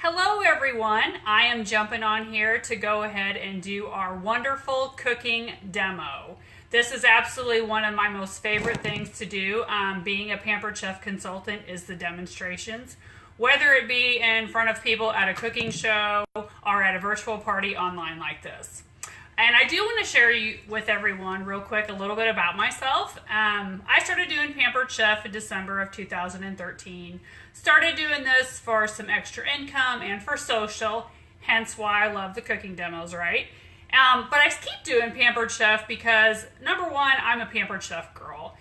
Hello everyone, I am jumping on here to go ahead and do our wonderful cooking demo. This is absolutely one of my most favorite things to do. Being a Pampered Chef consultant is the demonstrations. Whether it be in front of people at a cooking show or at a virtual party online like this. And I do want to share with everyone real quick a little bit about myself. I started doing Pampered Chef in December of 2013. Started doing this for some extra income and for social, hence why I love the cooking demos, right? But I keep doing Pampered Chef because, number one, I'm a Pampered Chef girl.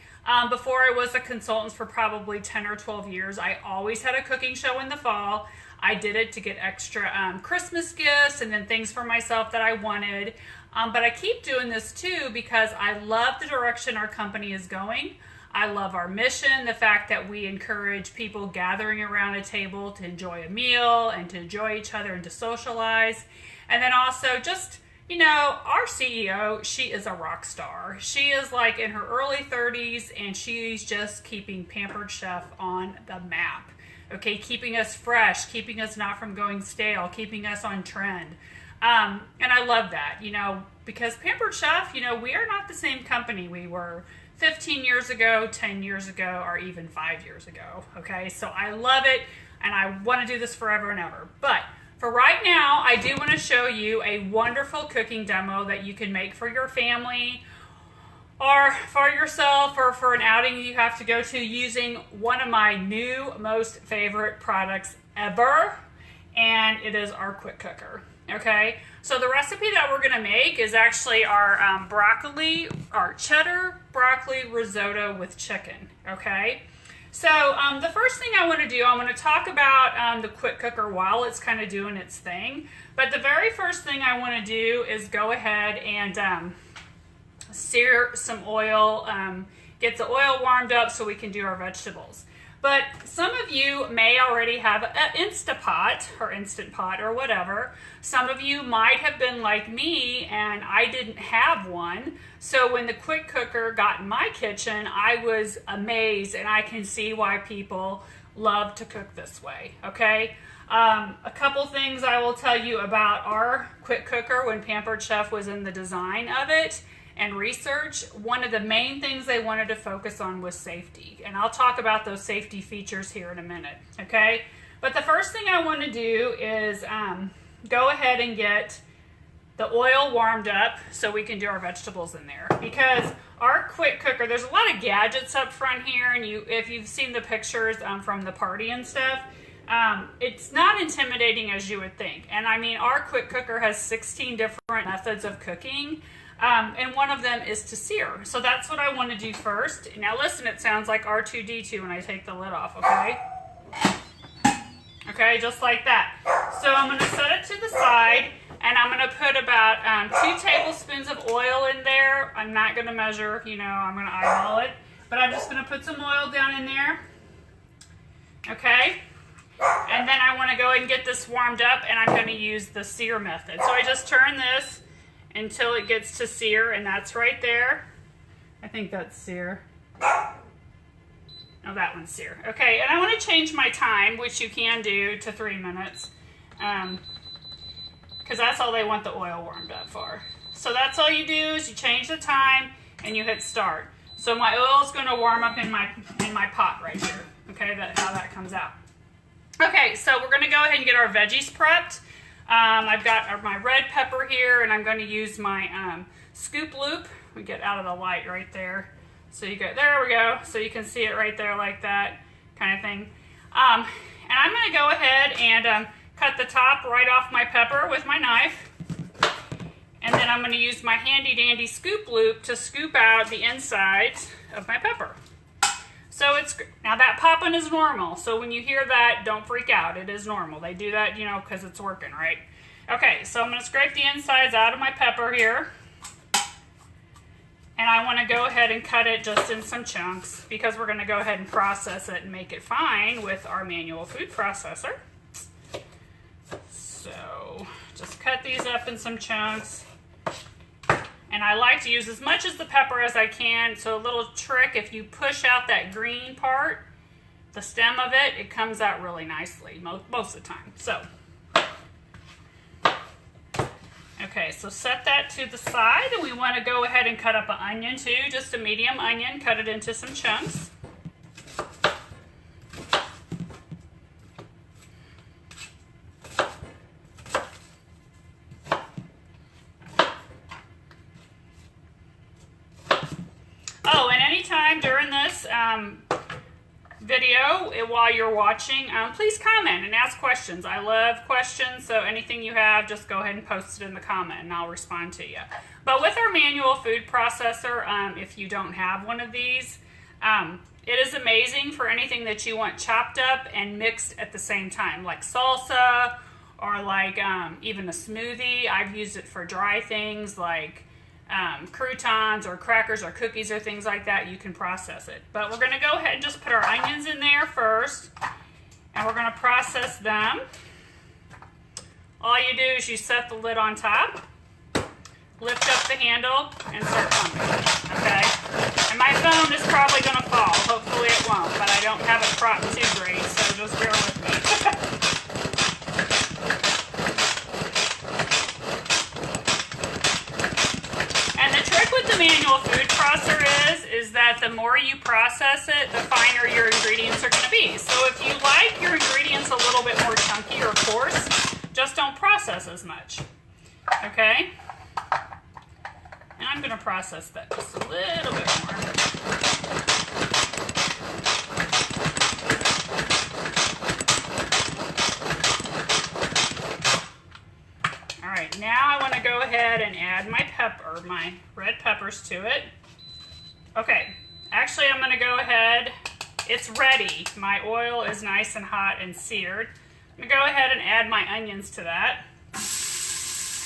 Before I was a consultant for probably 10 or 12 years, I always had a cooking show in the fall. I did it to get extra Christmas gifts and then things for myself that I wanted. But I keep doing this too because I love the direction our company is going. I love our mission, the fact that we encourage people gathering around a table to enjoy a meal and to enjoy each other and to socialize. And then also just, you know, our CEO, she is a rock star. She is like in her early 30s and she's just keeping Pampered Chef on the map. Okay, keeping us fresh, keeping us not from going stale, keeping us on trend. And I love that, you know, because Pampered Chef, you know, we are not the same company we were 15 years ago, 10 years ago, or even 5 years ago, okay? So I love it, and I want to do this forever and ever. But for right now, I do want to show you a wonderful cooking demo that you can make for your family or for yourself or for an outing you have to go to using one of my new most favorite products ever, and it is our quick cooker. Okay, so the recipe that we're going to make is actually our cheddar broccoli risotto with chicken. Okay, so the first thing I want to do, I'm going to talk about the quick cooker while it's kind of doing its thing. But the very first thing I want to do is go ahead and sear some oil, get the oil warmed up so we can do our vegetables. But some of you may already have an Instapot or Instant Pot or whatever. Some of you might have been like me and I didn't have one. So when the quick cooker got in my kitchen, I was amazed, and I can see why people love to cook this way, okay? A couple things I will tell you about our quick cooker when Pampered Chef was in the design of it and research. One of the main things they wanted to focus on was safety, and I'll talk about those safety features here in a minute, okay? But the first thing I want to do is go ahead and get the oil warmed up so we can do our vegetables in there, because our quick cooker, there's a lot of gadgets up front here, and if you've seen the pictures from the party and stuff, it's not intimidating as you would think. And I mean, our quick cooker has 16 different methods of cooking. And one of them is to sear. So that's what I want to do first. Now listen, it sounds like R2-D2 when I take the lid off, okay? Okay, just like that. So I'm going to set it to the side, and I'm going to put about 2 tablespoons of oil in there. I'm not going to measure, you know, I'm going to eyeball it. But I'm just going to put some oil down in there. Okay? And then I want to go ahead and get this warmed up, and I'm going to use the sear method. So I just turn this until it gets to sear, and that's right there. I think that's sear. Oh, that one's sear. Okay, and I want to change my time, which you can do, to 3 minutes, because that's all they want the oil warmed up for. So that's all you do is you change the time and you hit start. So my oil is going to warm up in my pot right here. Okay, that's how that comes out. Okay, so we're going to go ahead and get our veggies prepped. I've got my red pepper here, and I'm going to use my scoop loop. We get out of the light right there. So you go, there we go. So you can see it right there like that kind of thing. And I'm going to go ahead and cut the top right off my pepper with my knife. And then I'm going to use my handy dandy scoop loop to scoop out the insides of my pepper. So now that popping is normal. So when you hear that, don't freak out. It is normal. They do that, you know, because it's working, right? Okay, so I'm going to scrape the insides out of my pepper here. And I want to go ahead and cut it just in some chunks because we're going to go ahead and process it and make it fine with our manual food processor. So just cut these up in some chunks. And I like to use as much of the pepper as I can. So a little trick, if you push out that green part, the stem of it, it comes out really nicely most of the time. So Okay, so set that to the side, and we want to go ahead and cut up an onion too, just a medium onion, cut it into some chunks. Oh, and anytime during this video, while you're watching, please comment and ask questions. I love questions, so anything you have, just go ahead and post it in the comment and I'll respond to you. But with our manual food processor, if you don't have one of these, it is amazing for anything that you want chopped up and mixed at the same time, like salsa or like even a smoothie. I've used it for dry things like croutons or crackers or cookies or things like that. You can process it. But we're going to go ahead and just put our onions in there first, and we're going to process them. All you do is you set the lid on top, lift up the handle, and start pumping. Okay? And my phone is probably going to fall. Hopefully it won't, but I don't have it propped too great, so just bear with me. The manual food processor is that the more you process it, the finer your ingredients are going to be. So if you like your ingredients a little bit more chunky or coarse, just don't process as much. Okay? And I'm going to process that just a little bit more. Alright, now I want to go ahead and add my red peppers to it. Okay, actually I'm going to go ahead, it's ready. My oil is nice and hot and seared. I'm going to go ahead and add my onions to that.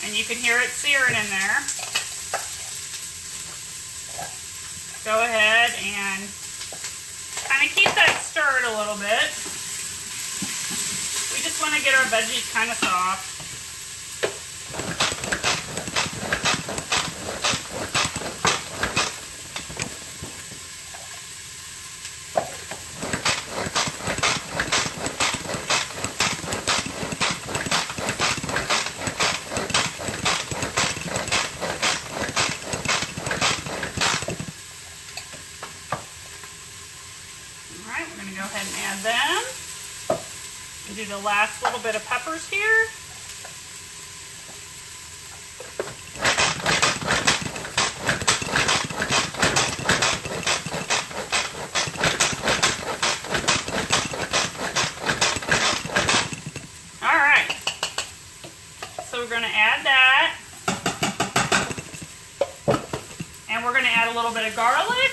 And you can hear it searing in there. Go ahead and kind of keep that stirred a little bit. We just want to get our veggies kind of soft. Do the last little bit of peppers here. All right. So we're going to add that. And we're going to add a little bit of garlic.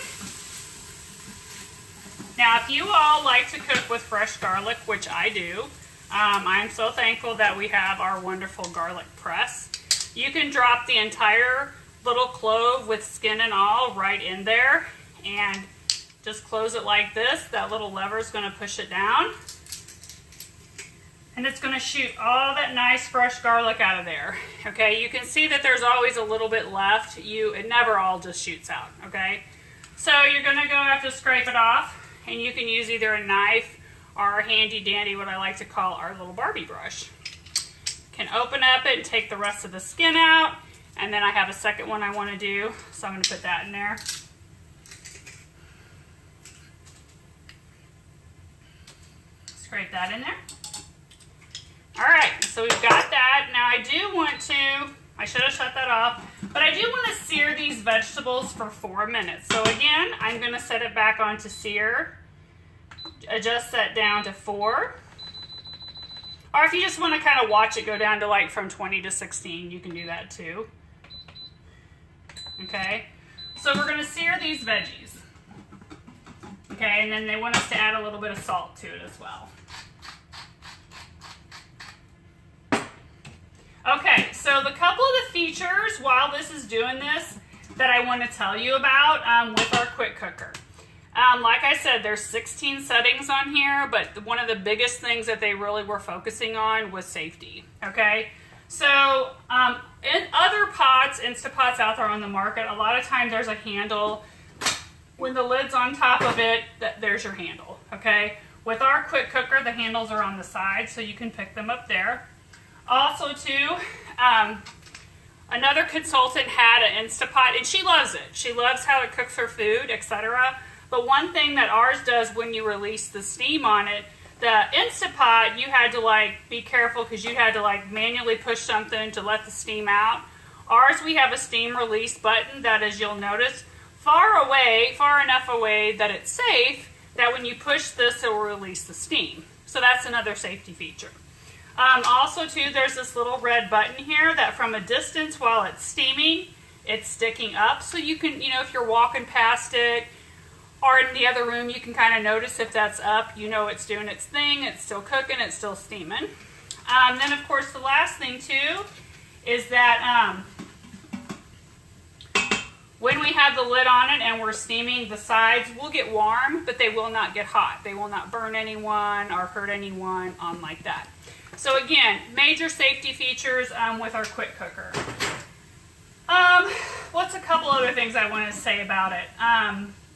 Now, if you all like to cook with fresh garlic, which I do, I'm so thankful that we have our wonderful garlic press. You can drop the entire little clove with skin and all right in there and just close it like this. That little lever is going to push it down. And it's going to shoot all that nice fresh garlic out of there. Okay, you can see that there's always a little bit left. It never all just shoots out, okay? So you're going to go have to scrape it off. And you can use either a knife or a handy dandy, what I like to call our little Barbie brush. Can open up it and take the rest of the skin out. And then I have a second one I want to do, so I'm going to put that in there. Scrape that in there. Alright, so we've got that. Now I do want to, I should have shut that off, but I do want to sear these vegetables for 4 minutes. So again, I'm going to set it back on to sear. Adjust that down to 4. Or if you just want to kind of watch it go down to like from 20 to 16, you can do that too. Okay, so we're going to sear these veggies. Okay, and then they want us to add a little bit of salt to it as well. Okay, so the couple of the features while this is doing this that I want to tell you about with our quick cooker. Like I said, there's 16 settings on here, but one of the biggest things that they really were focusing on was safety, okay? So in other pots, Instant Pots out there on the market, a lot of times there's a handle. When the lid's on top of it, there's your handle, okay? With our quick cooker, the handles are on the side, so you can pick them up there. Also too, Another consultant had an Instapot, and she loves it. She loves how it cooks her food, etc. But one thing that ours does when you release the steam on it, the Instapot, you had to like be careful because you had to like manually push something to let the steam out. Ours, we have a steam release button that, as you'll notice, far enough away that it's safe that when you push this, it will release the steam. So that's another safety feature. Also, too, there's this little red button here that from a distance while it's steaming, it's sticking up. So you can, if you're walking past it or in the other room, you can kind of notice if that's up. You know it's doing its thing. It's still cooking. It's still steaming. Then, of course, the last thing, too, is that when we have the lid on it and we're steaming, the sides will get warm, but they will not get hot. They will not burn anyone or hurt anyone like that. So again, major safety features with our quick cooker. What's a couple other things I want to say about it?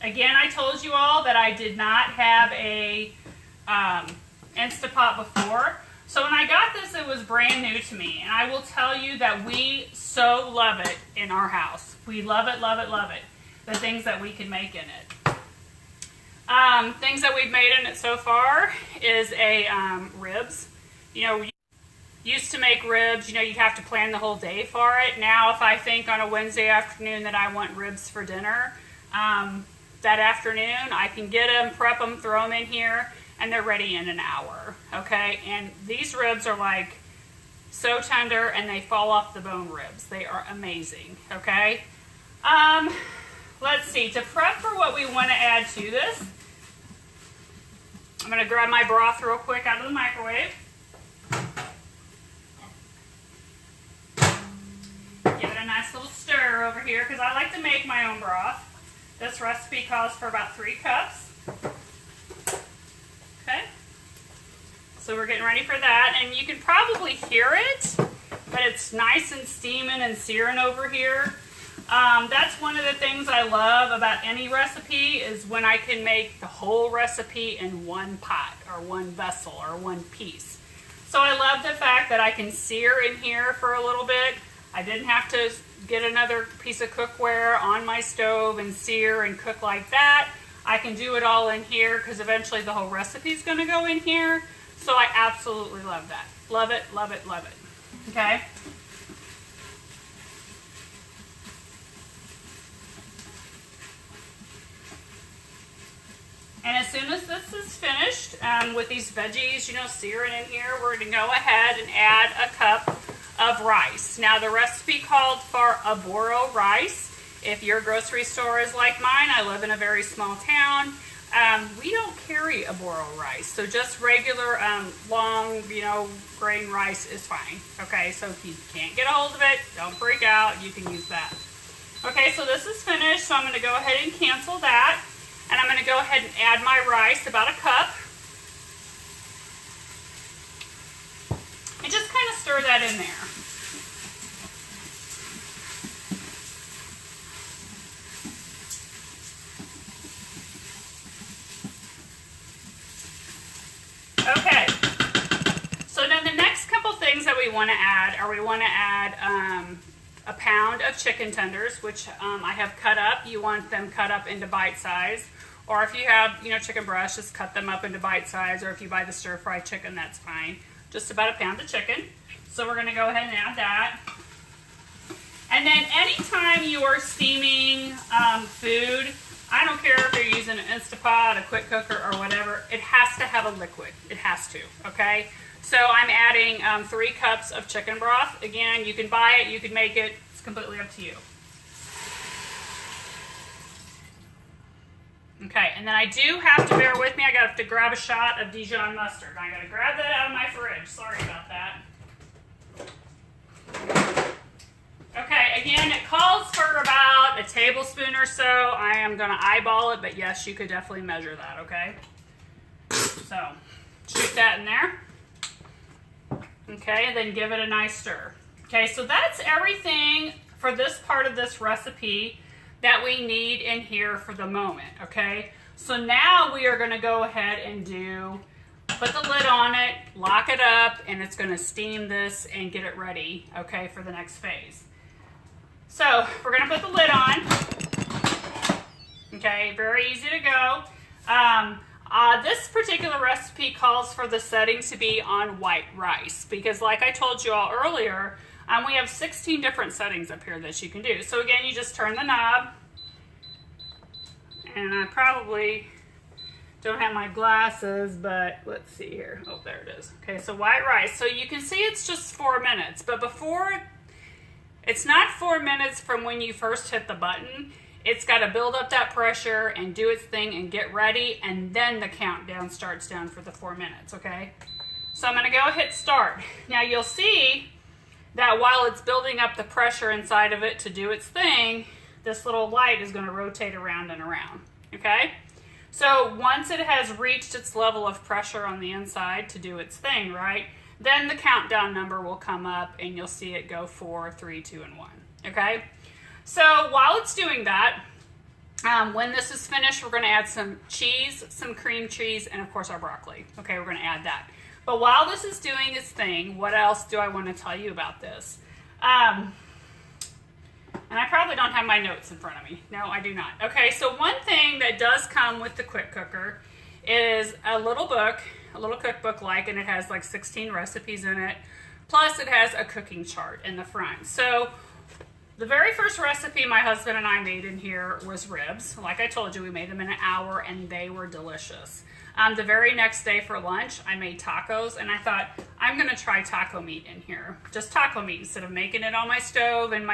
Again, I told you all that I did not have a Instapot before. So when I got this, it was brand new to me. And I will tell you that we so love it in our house. We love it, love it, love it. The things that we can make in it. Things that we've made in it so far is ribs. We used to make ribs, you'd have to plan the whole day for it. Now, if I think on a Wednesday afternoon that I want ribs for dinner, that afternoon, I can get them, prep them, throw them in here, and they're ready in an hour, okay? And these ribs are like so tender, and they fall off the bone ribs. They are amazing, okay? Let's see, to prep for what we want to add to this, I'm going to grab my broth real quick out of the microwave. Give it a nice little stir over here because I like to make my own broth. This recipe calls for about 3 cups. Okay. So we're getting ready for that. And you can probably hear it, but it's nice and steaming and searing over here. That's one of the things I love about any recipe is when I can make the whole recipe in one pot or one vessel or one piece. So I love the fact that I can sear in here for a little bit. I didn't have to get another piece of cookware on my stove and sear and cook like that. I can do it all in here because eventually the whole recipe is going to go in here. So I absolutely love that. Love it, love it, love it. Okay? And as soon as this is finished, with these veggies, searing in here, we're going to go ahead and add a cup of rice. Now, the recipe called for aboro rice. If your grocery store is like mine, I live in a very small town, we don't carry aboro rice. So just regular long, grain rice is fine. Okay, so if you can't get a hold of it, don't freak out. You can use that. Okay, so this is finished, so I'm going to go ahead and cancel that. And I'm going to go ahead and add my rice, about a cup. And just kind of stir that in there. Okay. So then the next couple things that we want to add are we want to add a pound of chicken tenders, which I have cut up. You want them cut up into bite size. Or if you have, chicken breasts, just cut them up into bite size. Or if you buy the stir-fry chicken, that's fine. Just about a pound of chicken. So we're going to go ahead and add that. And then anytime you are steaming food, I don't care if you're using an Instapot, a quick cooker, or whatever, it has to have a liquid. It has to, okay? So I'm adding 3 cups of chicken broth. Again, you can buy it, you can make it. It's completely up to you. Okay, and then I do have to bear with me. I have to grab a shot of Dijon mustard. I got to grab that out of my fridge. Sorry about that. Okay, again, it calls for about a tablespoon or so. I am going to eyeball it, but yes, you could definitely measure that, okay? So, shoot that in there. Okay, and then give it a nice stir. Okay, so that's everything for this part of this recipe that we need in here for the moment, okay? So now we are going to go ahead and put the lid on it, lock it up, and it's going to steam this and get it ready, okay, for the next phase. So we're gonna put the lid on. Okay, very easy to go. This particular recipe calls for the setting to be on white rice because like I told you all earlier, we have 16 different settings up here that you can do. So again, you just turn the knob, and I probably don't have my glasses, but let's see here. Oh, there it is. Okay, so white rice. So you can see it's just 4 minutes, but before, it's not 4 minutes from when you first hit the button. It's got to build up that pressure and do its thing and get ready, and then the countdown starts down for the 4 minutes, okay? So I'm gonna go hit start. Now you'll see that while it's building up the pressure inside of it to do its thing, this little light is gonna rotate around and around, okay? So once it has reached its level of pressure on the inside to do its thing, right, then the countdown number will come up and you'll see it go 4, 3, 2, and 1, okay? So while it's doing that, when this is finished, we're gonna add some cheese, some cream cheese, and of course our broccoli. Okay, we're gonna add that. But while this is doing its thing, what else do I wanna tell you about this? And I probably don't have my notes in front of me. No, I do not. Okay, so one thing that does come with the quick cooker is a little book, a little cookbook like, and it has like 16 recipes in it. Plus it has a cooking chart in the front. So the very first recipe my husband and I made in here was ribs. Like I told you, we made them in an hour and they were delicious. The very next day for lunch, I made tacos and I thought, I'm gonna try taco meat in here. Just taco meat. Instead of making it on my stove and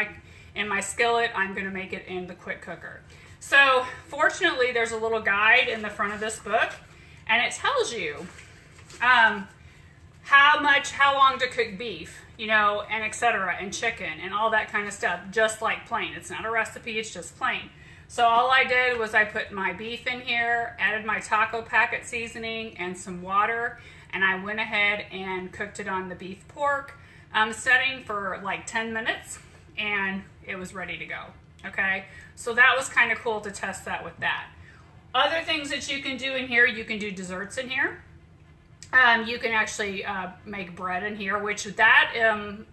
in my skillet, I'm gonna make it in the quick cooker. So fortunately, there's a little guide in the front of this book and it tells you how long to cook beef, you know, and etc., and chicken and all that kind of stuff, just like plain. It's not a recipe, it's just plain. So all I did was I put my beef in here, added my taco packet seasoning and some water, and I went ahead and cooked it on the beef pork setting for like 10 minutes, and it was ready to go, okay? So that was kind of cool to test that with that. Other things that you can do in here, you can do desserts in here. You can actually make bread in here, which that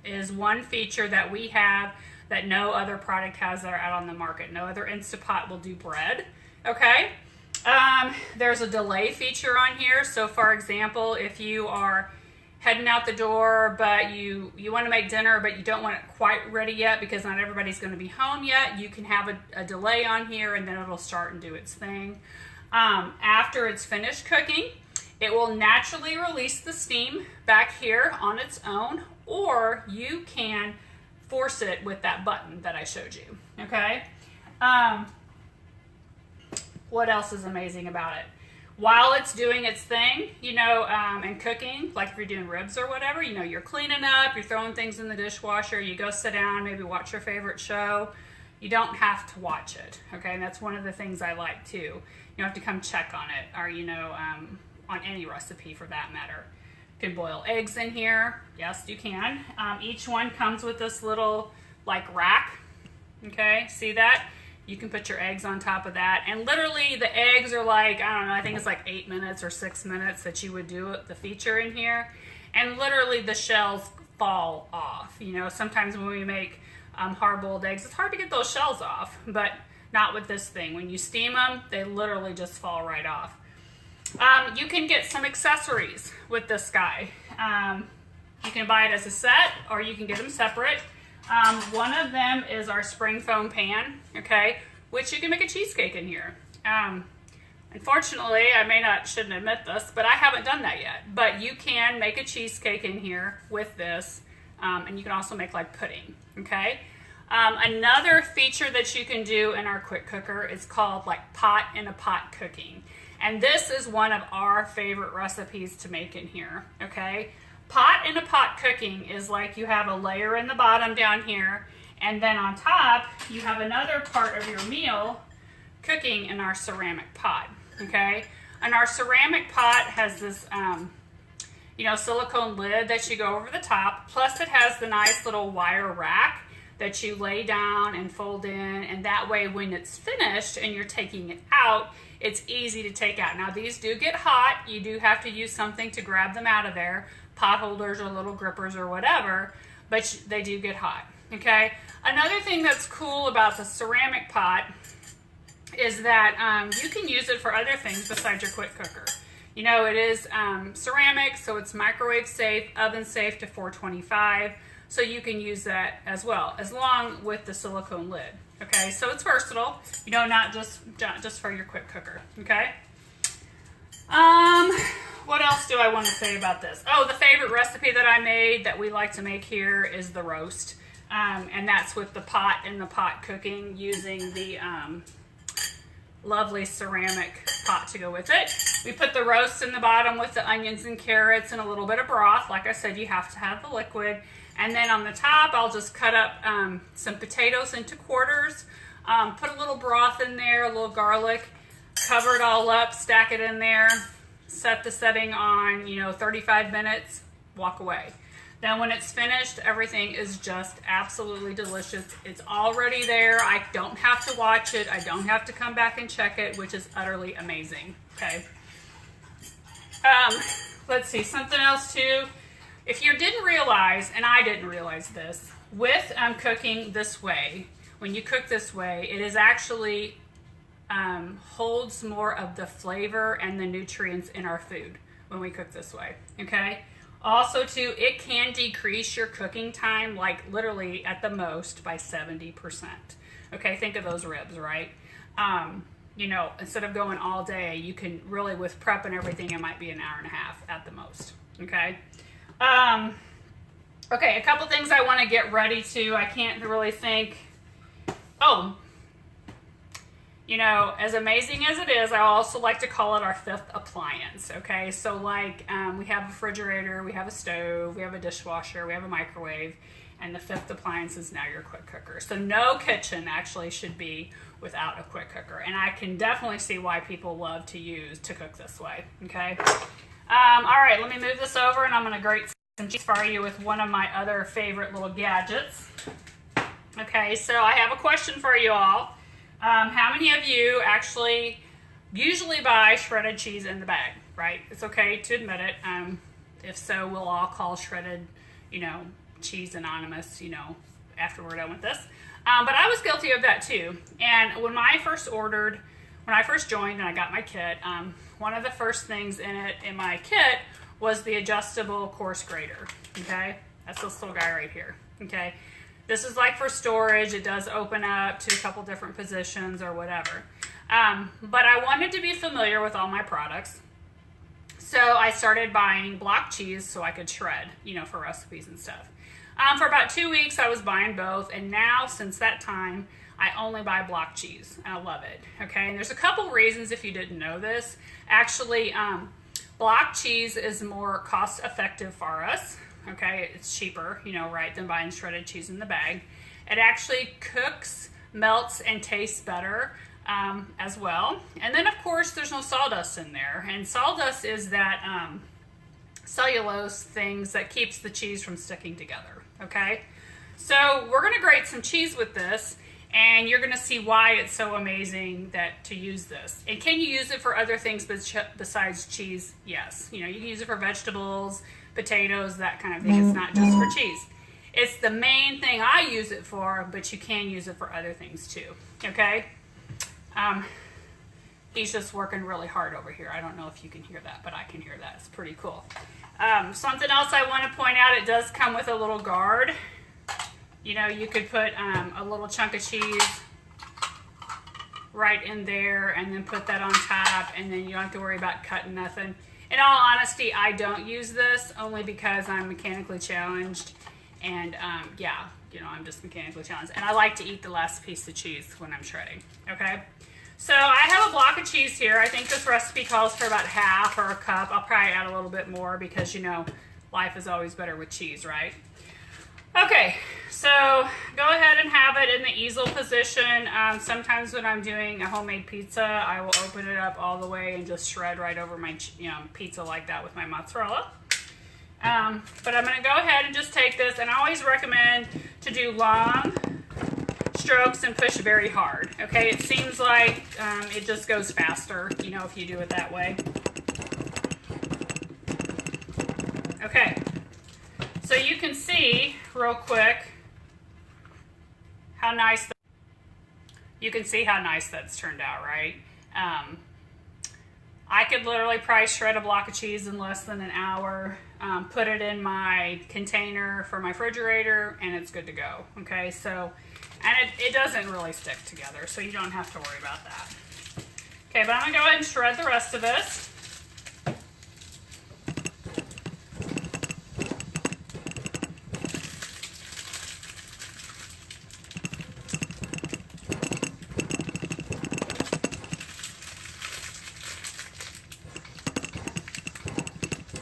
is one feature that we have that no other product has that are out on the market. No other Instapot will do bread, okay? There's a delay feature on here. So for example, if you are heading out the door, but you want to make dinner, but you don't want it quite ready yet because not everybody's going to be home yet, you can have a delay on here and then it'll start and do its thing. After it's finished cooking, it will naturally release the steam back here on its own, or you can force it with that button that I showed you, okay? What else is amazing about it? While it's doing its thing, you know, and cooking, like if you're doing ribs or whatever, you know, you're cleaning up, you're throwing things in the dishwasher, you go sit down, maybe watch your favorite show. You don't have to watch it, okay? And that's one of the things I like too. You don't have to come check on it, or, you know, on any recipe for that matter. You can boil eggs in here. Yes, you can. Each one comes with this little like rack. Okay, see that? You can put your eggs on top of that. And literally the eggs are like, I don't know, I think it's like 8 minutes or 6 minutes that you would do the feature in here. And literally the shells fall off. You know, sometimes when we make hard-boiled eggs, it's hard to get those shells off, but not with this thing. When you steam them, they literally just fall right off. You can get some accessories with this guy. You can buy it as a set, or you can get them separate. One of them is our spring foam pan, okay, which you can make a cheesecake in here. Unfortunately, shouldn't admit this, but I haven't done that yet. But you can make a cheesecake in here with this, and you can also make like pudding, okay? Another feature that you can do in our quick cooker is called like pot in a pot cooking. And this is one of our favorite recipes to make in here, okay? Pot in a pot cooking is like you have a layer in the bottom down here, and then on top, you have another part of your meal cooking in our ceramic pot, okay? And our ceramic pot has this, you know, silicone lid that you go over the top, plus it has the nice little wire rack that you lay down and fold in, and that way when it's finished and you're taking it out, it's easy to take out. Now these do get hot. You do have to use something to grab them out of there, pot holders or little grippers or whatever, but they do get hot, okay? Another thing that's cool about the ceramic pot is that you can use it for other things besides your quick cooker. You know, it is ceramic, so it's microwave safe, oven safe to 425, so you can use that as well, as long with the silicone lid, okay? So it's versatile, you know, not just for your quick cooker, okay? What else do I want to say about this? Oh, the favorite recipe that I made that we like to make here is the roast. And that's with the pot in the pot cooking using the lovely ceramic pot to go with it. We put the roast in the bottom with the onions and carrots and a little bit of broth. Like I said, you have to have the liquid. And then on the top, I'll just cut up some potatoes into quarters, put a little broth in there, a little garlic, cover it all up, stack it in there, set the setting on, you know, 35 minutes, walk away. Then when it's finished, everything is just absolutely delicious. It's already there. I don't have to watch it. I don't have to come back and check it, which is utterly amazing, okay? Let's see, something else too. If you didn't realize, and I didn't realize this, with cooking this way, when you cook this way, it is actually holds more of the flavor and the nutrients in our food when we cook this way, okay? Also too, it can decrease your cooking time, like literally at the most by 70%. Okay, think of those ribs, right? You know, instead of going all day, you can really, with prep and everything, it might be an hour and a half at the most, okay? Okay, a couple things I want to get ready to. I can't really think. Oh, you know, as amazing as it is, I also like to call it our fifth appliance, okay? So like we have a refrigerator, we have a stove, we have a dishwasher, we have a microwave, and the fifth appliance is now your quick cooker. So no kitchen actually should be without a quick cooker. And I can definitely see why people love to cook this way, okay? All right, let me move this over and I'm gonna grate some cheese for you with one of my other favorite little gadgets. Okay, so I have a question for you all. How many of you actually usually buy shredded cheese in the bag, right? It's okay to admit it. If so, we'll all call shredded, you know, cheese anonymous, you know, after we're done with this. But I was guilty of that too. And when I first joined and I got my kit, one of the first things in my kit was the adjustable coarse grater, okay? That's this little guy right here, okay? This is like for storage. It does open up to a couple different positions or whatever. But I wanted to be familiar with all my products. So I started buying block cheese so I could shred, you know, for recipes and stuff. For about 2 weeks, I was buying both. And now, since that time, I only buy block cheese. And I love it, okay? And there's a couple reasons if you didn't know this. Actually, block cheese is more cost effective for us. Okay, it's cheaper, you know, right, than buying shredded cheese in the bag. It actually cooks, melts, and tastes better as well. And then, of course, there's no sawdust in there. And sawdust is that cellulose things that keeps the cheese from sticking together, okay? So we're going to grate some cheese with this, and you're going to see why it's so amazing to use this. And can you use it for other things besides cheese? Yes. You know, you can use it for vegetables, potatoes, that kind of thing. It's not just for cheese. It's the main thing I use it for, but you can use it for other things too, okay? He's just working really hard over here. I don't know if you can hear that, but I can hear that. It's pretty cool. Something else I want to point out, it does come with a little guard. You know, you could put a little chunk of cheese right in there and then put that on top, and then you don't have to worry about cutting nothing. In all honesty, I don't use this only because I'm mechanically challenged, and yeah, you know, I'm just mechanically challenged, and I like to eat the last piece of cheese when I'm shredding, okay? So I have a block of cheese here. I think this recipe calls for about half or a cup. I'll probably add a little bit more because, you know, life is always better with cheese, right? Okay, so go ahead and have it in the easel position. Sometimes when I'm doing a homemade pizza, I will open it up all the way and just shred right over my pizza like that with my mozzarella. But I'm going to go ahead and just take this, and I always recommend to do long strokes and push very hard. Okay, it seems like it just goes faster, you know, if you do it that way. Okay, so you can see real quick how nice, you can see how nice that's turned out, right? I could literally probably shred a block of cheese in less than an hour, put it in my container for my refrigerator, and it's good to go, okay? So, and it doesn't really stick together, so you don't have to worry about that. Okay, but I'm gonna go ahead and shred the rest of this.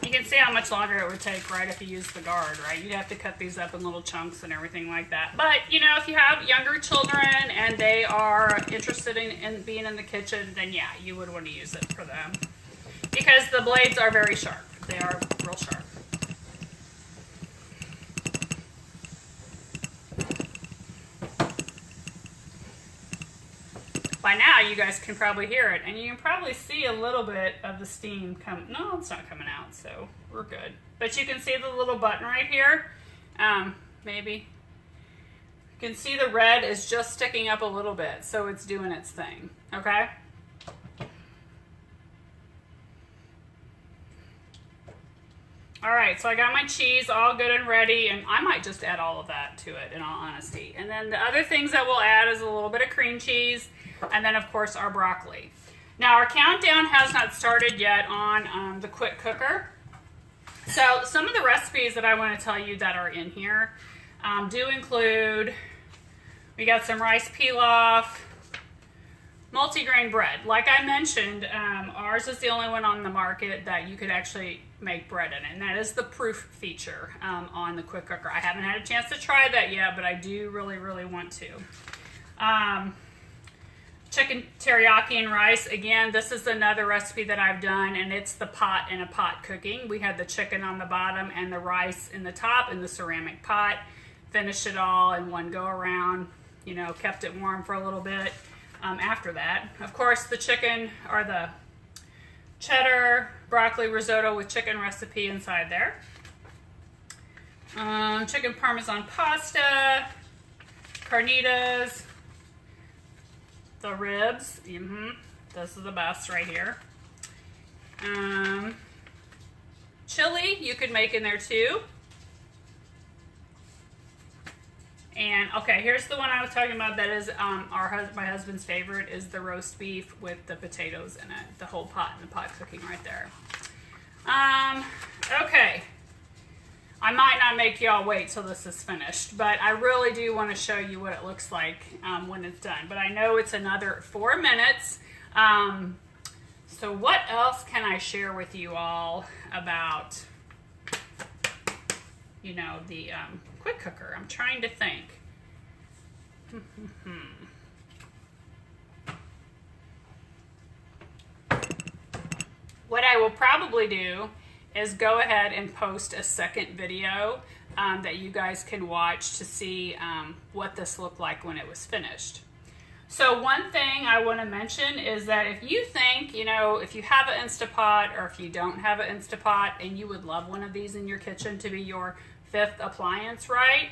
You can see how much longer it would take, right, if you use the guard, right? You'd have to cut these up in little chunks and everything like that. But, you know, if you have younger children and they are interested in being in the kitchen, then yeah, you would want to use it for them. Because the blades are very sharp. They are real sharp. By now, you guys can probably hear it, and you can probably see a little bit of the steam come. No, it's not coming out, so we're good. But you can see the little button right here. Maybe. You can see the red is just sticking up a little bit, so it's doing its thing, okay? All right, so I got my cheese all good and ready, and I might just add all of that to it, in all honesty. And then the other things that we'll add is a little bit of cream cheese, and then, of course, our broccoli. Now, our countdown has not started yet on the quick cooker. So some of the recipes that I want to tell you that are in here do include, we got some rice pilaf, multigrain bread. Like I mentioned, ours is the only one on the market that you could actually make bread in, and that is the proof feature on the quick cooker. I haven't had a chance to try that yet, but I do really, really want to. Chicken teriyaki and rice. Again, this is another recipe that I've done, and it's the pot in a pot cooking. We had the chicken on the bottom and the rice in the top in the ceramic pot. Finished it all in one go around, you know, kept it warm for a little bit after that. Of course, the chicken, or the cheddar broccoli risotto with chicken recipe inside there. Chicken parmesan pasta, carnitas, the ribs, this is the best right here. Chili, you could make in there too. And okay, here's the one I was talking about that is my husband's favorite, is the roast beef with the potatoes in it. The whole pot in the pot cooking right there. Okay. I might not make y'all wait till this is finished, but I really do want to show you what it looks like when it's done. But I know it's another 4 minutes. So what else can I share with you all about, you know, the quick cooker? I'm trying to think. What I will probably do is go ahead and post a second video that you guys can watch to see what this looked like when it was finished. So one thing I want to mention is that if you think, you know, if you have an Instapot or if you don't have an Instapot and you would love one of these in your kitchen to be your 5th appliance, right?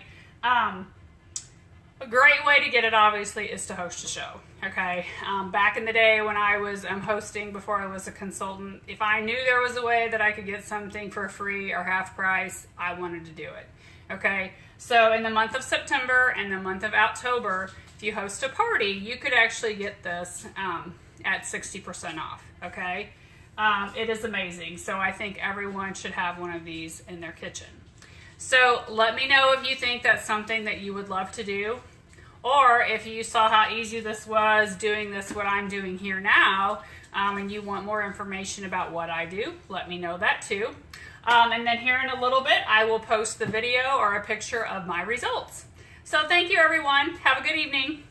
A great way to get it, obviously, is to host a show, okay? Back in the day when I was hosting before I was a consultant, if I knew there was a way that I could get something for free or half price, I wanted to do it, okay? So in the month of September and the month of October, if you host a party, you could actually get this at 60% off, okay? It is amazing. So I think everyone should have one of these in their kitchen. So let me know if you think that's something that you would love to do, or if you saw how easy this was doing this, what I'm doing here now, and you want more information about what I do, let me know that too. And then here in a little bit, I will post the video or a picture of my results. So thank you, everyone. Have a good evening.